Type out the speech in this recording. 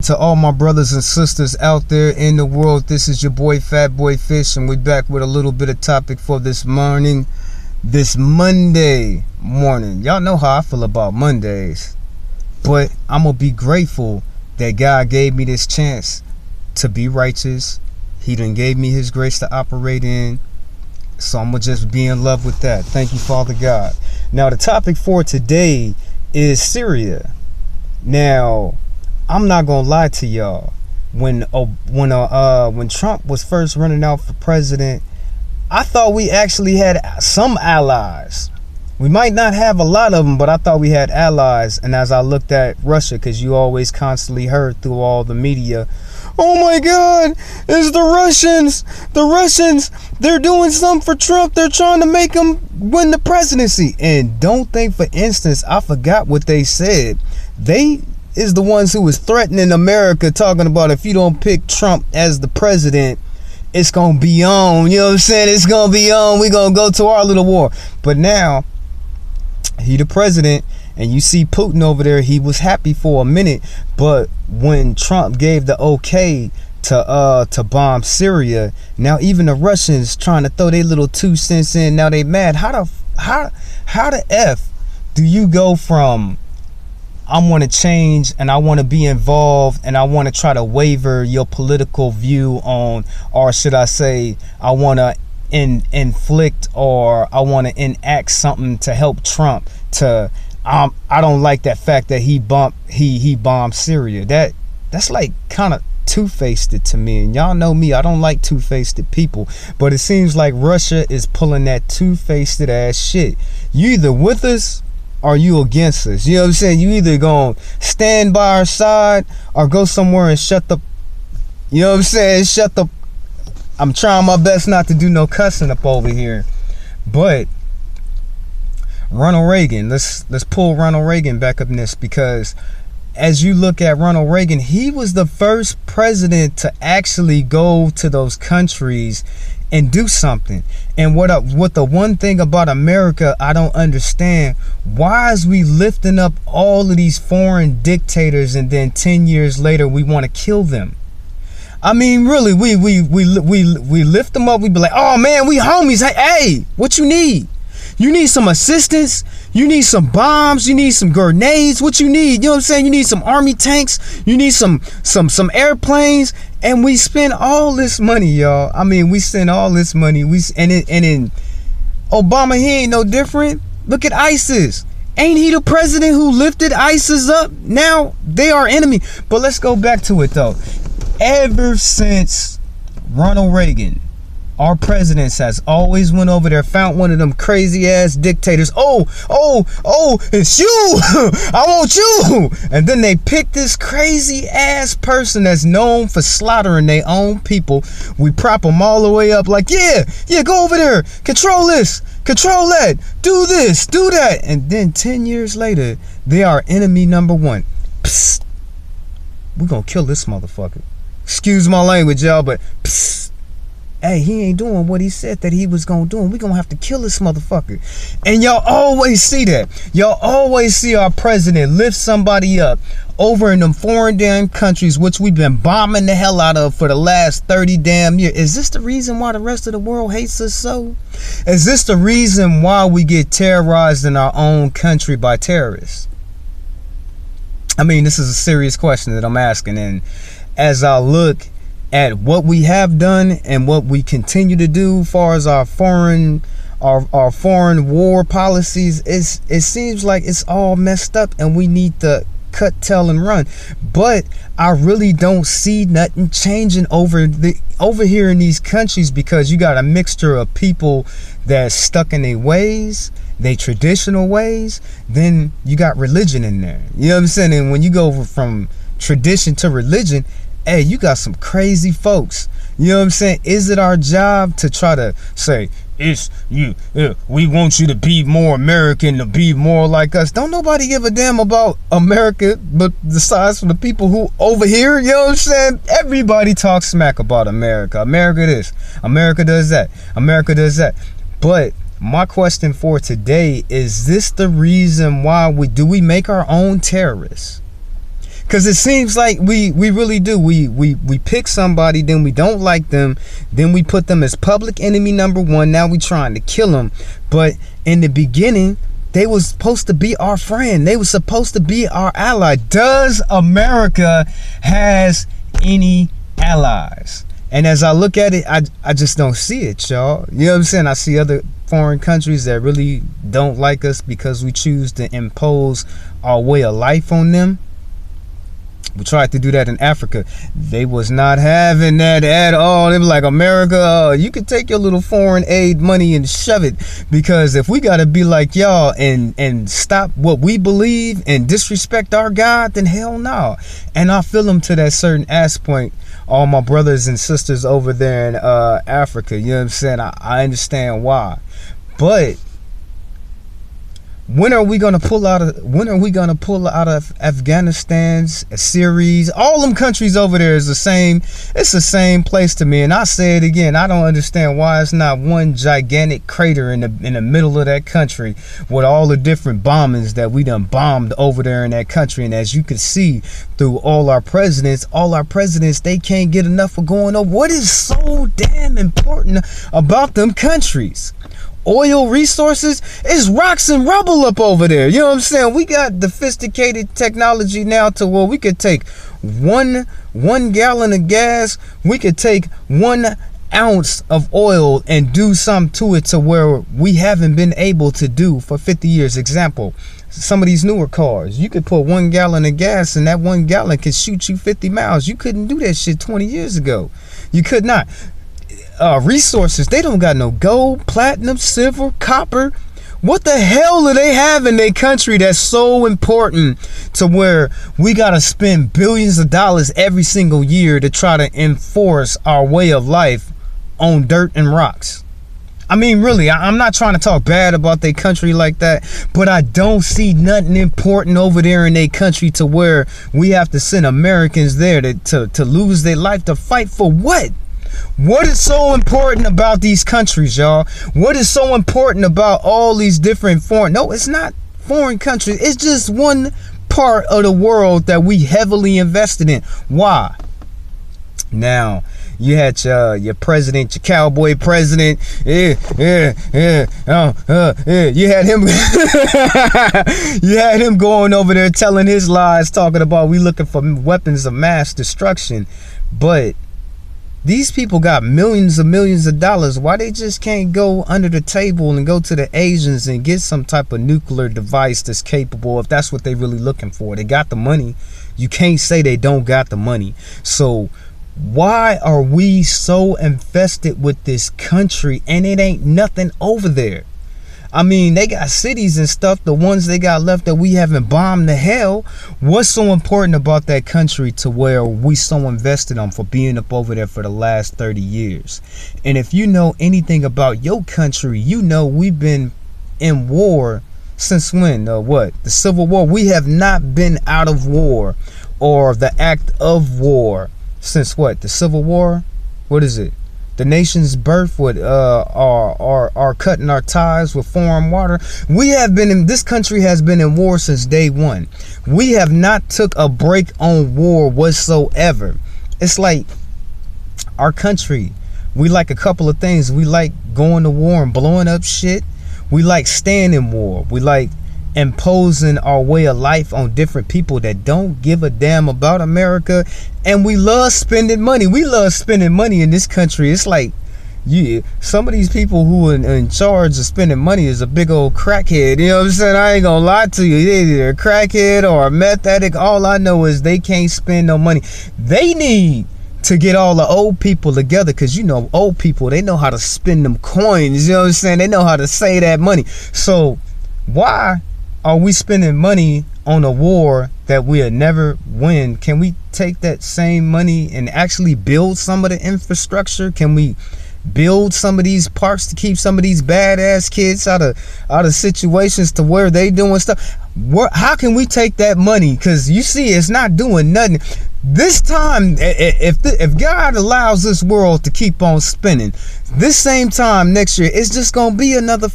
to all my brothers and sisters out there in the world. This is your boy Fat Boy Fish, and we're back with a little bit of topic for this morning, this Monday morning. Y'all know how I feel about Mondays, but I'm gonna be grateful that God gave me this chance to be righteous. He done gave me his grace to operate in, so I'm gonna just be in love with that. Thank you, Father God. Now the topic for today is Syria. Now I'm not gonna lie to y'all. When Trump was first running out for president, I thought we actually had some allies. We might not have a lot of them, but I thought we had allies. And as I looked at Russia, because you always constantly heard through all the media, oh my God, it's the Russians. The Russians, they're doing something for Trump. They're trying to make him win the presidency. And don't think, for instance, I forgot what they said. They is the ones who was threatening America, talking about if you don't pick Trump as the president, it's gonna be on. You know what I'm saying? It's gonna be on. We're gonna go to our little war. But now he the president, and you see Putin over there. He was happy for a minute, but when Trump gave the okay to bomb Syria, now even the Russians trying to throw their little 2 cents in. Now they mad. How the F do you go from I want to change and I want to be involved and I want to try to waver your political view on, or should I say, I want to inflict or I want to enact something to help Trump to I don't like that fact that he bombed Syria. That's like kind of two-faced to me, and y'all know me, I don't like two-faced people, but it seems like Russia is pulling that two-faced ass shit. You either with us or you against us. You know what I'm saying? You either gonna stand by our side or go somewhere and shut the, you know what I'm saying, I'm trying my best not to do no cussing up over here. But Ronald Reagan, let's pull Ronald Reagan back up in this, because as you look at Ronald Reagan, he was the first president to actually go to those countries and do something. And what the one thing about America I don't understand, why is we lifting up all of these foreign dictators and then 10 years later we want to kill them? I mean, really, we lift them up. We be like, oh man, we homies. Hey, what you need? You need some assistance? You need some bombs? You need some grenades? What you need? You know what I'm saying? You need some army tanks? You need some airplanes? And we spend all this money, y'all. I mean, we spend all this money. And in Obama, he ain't no different. Look at ISIS. Ain't he the president who lifted ISIS up? Now they are enemy. But let's go back to it though. Ever since Ronald Reagan, our presidents has always went over there, found one of them crazy ass dictators. Oh, it's you. I want you. And then they pick this crazy ass person that's known for slaughtering their own people. We prop them all the way up like, yeah, go over there. Control this. Control that. Do this. Do that. And then 10 years later, they are enemy number one. Psst. We're going to kill this motherfucker. Excuse my language, y'all, but psst. Hey, he ain't doing what he said that he was gonna do, and we gonna have to kill this motherfucker. And y'all always see that. Y'all always see our president lift somebody up over in them foreign damn countries, which we've been bombing the hell out of for the last 30 damn years. Is this the reason why the rest of the world hates us so? Is this the reason why we get terrorized in our own country by terrorists? I mean, this is a serious question that I'm asking, and as I look at what we have done and what we continue to do as far as our foreign war policies, it seems like it's all messed up and we need to cut tail and run. But I really don't see nothing changing over here in these countries, because you got a mixture of people that's stuck in their ways, they traditional ways. Then you got religion in there, you know what I'm saying? And when you go from tradition to religion, hey, you got some crazy folks. You know what I'm saying? Is it our job to try to say, it's you, we want you to be more American, to be more like us? Don't nobody give a damn about America but besides from the people who over here. You know what I'm saying? Everybody talks smack about America. America this, America does that, America does that. But my question for today is this the reason why we make our own terrorists? Because it seems like we really do. We pick somebody, then we don't like them, then we put them as public enemy number one. Now we trying to kill them. But in the beginning, they was supposed to be our friend. They was supposed to be our ally. Does America has any allies? And as I look at it, I just don't see it, y'all. You know what I'm saying? I see other foreign countries that really don't like us because we choose to impose our way of life on them. We tried to do that in Africa. They was not having that at all. They were like, America, you can take your little foreign aid money and shove it. Because if we got to be like y'all and stop what we believe and disrespect our God, then hell no. And I feel them to that certain ass point. All my brothers and sisters over there in Africa, you know what I'm saying? I understand why. But when are we gonna pull out of Afghanistan's series? All them countries over there is the same. It's the same place to me. And I say it again, I don't understand why it's not one gigantic crater in the middle of that country with all the different bombings that we done bombed over there in that country. And as you can see through all our presidents, they can't get enough of going over. What is so damn important about them countries? Oil resources is rocks and rubble up over there. You know what I'm saying? We got sophisticated technology now to where we could take one gallon of gas, we could take 1 ounce of oil and do something to it to where we haven't been able to do for 50 years. Example, some of these newer cars, you could put 1 gallon of gas and that 1 gallon could shoot you 50 miles. You couldn't do that shit 20 years ago. You could not. Resources, they don't got no gold, platinum, silver, copper. What the hell do they have in their country that's so important to where we gotta spend billions of dollars every single year to try to enforce our way of life on dirt and rocks? I mean, really, I'm not trying to talk bad about their country like that, but I don't see nothing important over there in their country to where we have to send Americans there to lose their life to fight for what? What is so important about these countries, y'all? What is so important about all these different foreign... No, it's not foreign countries. It's just one part of the world that we heavily invested in. Why? Now, you had your president, your cowboy president. You had him you had him going over there telling his lies, talking about we looking for weapons of mass destruction. But these people got millions of dollars. Why they just can't go under the table and go to the Asians and get some type of nuclear device that's capable, if that's what they really looking for? They got the money. You can't say they don't got the money. So why are we so infested with this country and it ain't nothing over there? I mean, they got cities and stuff, the ones they got left that we haven't bombed to hell. What's so important about that country to where we so invested on for being up over there for the last 30 years? And if you know anything about your country, you know we've been in war since when? The Civil War. We have not been out of war or the act of war since what? The Civil War? What is it? The nation's birth with are cutting our ties with foreign water. We have been in, this country has been in war since day one. We have not took a break on war whatsoever. It's like our country, we like a couple of things. We like going to war and blowing up shit. We like staying in war. We like imposing our way of life on different people that don't give a damn about America. And we love spending money. We love spending money in this country. It's like, yeah, some of these people who are in charge of spending money is a big old crackhead. You know what I'm saying? I ain't gonna lie to you. They're either a crackhead or a meth addict. All I know is they can't spend no money. They need to get all the old people together, because you know old people, they know how to spend them coins. You know what I'm saying? They know how to save that money. So why are we spending money on a war that we'll never win? Can we take that same money and actually build some of the infrastructure? Can we build some of these parks to keep some of these badass kids out of situations to where they doing stuff? How can we take that money? Because you see, it's not doing nothing. This time, if God allows this world to keep on spinning, this same time next year, it's just gonna be another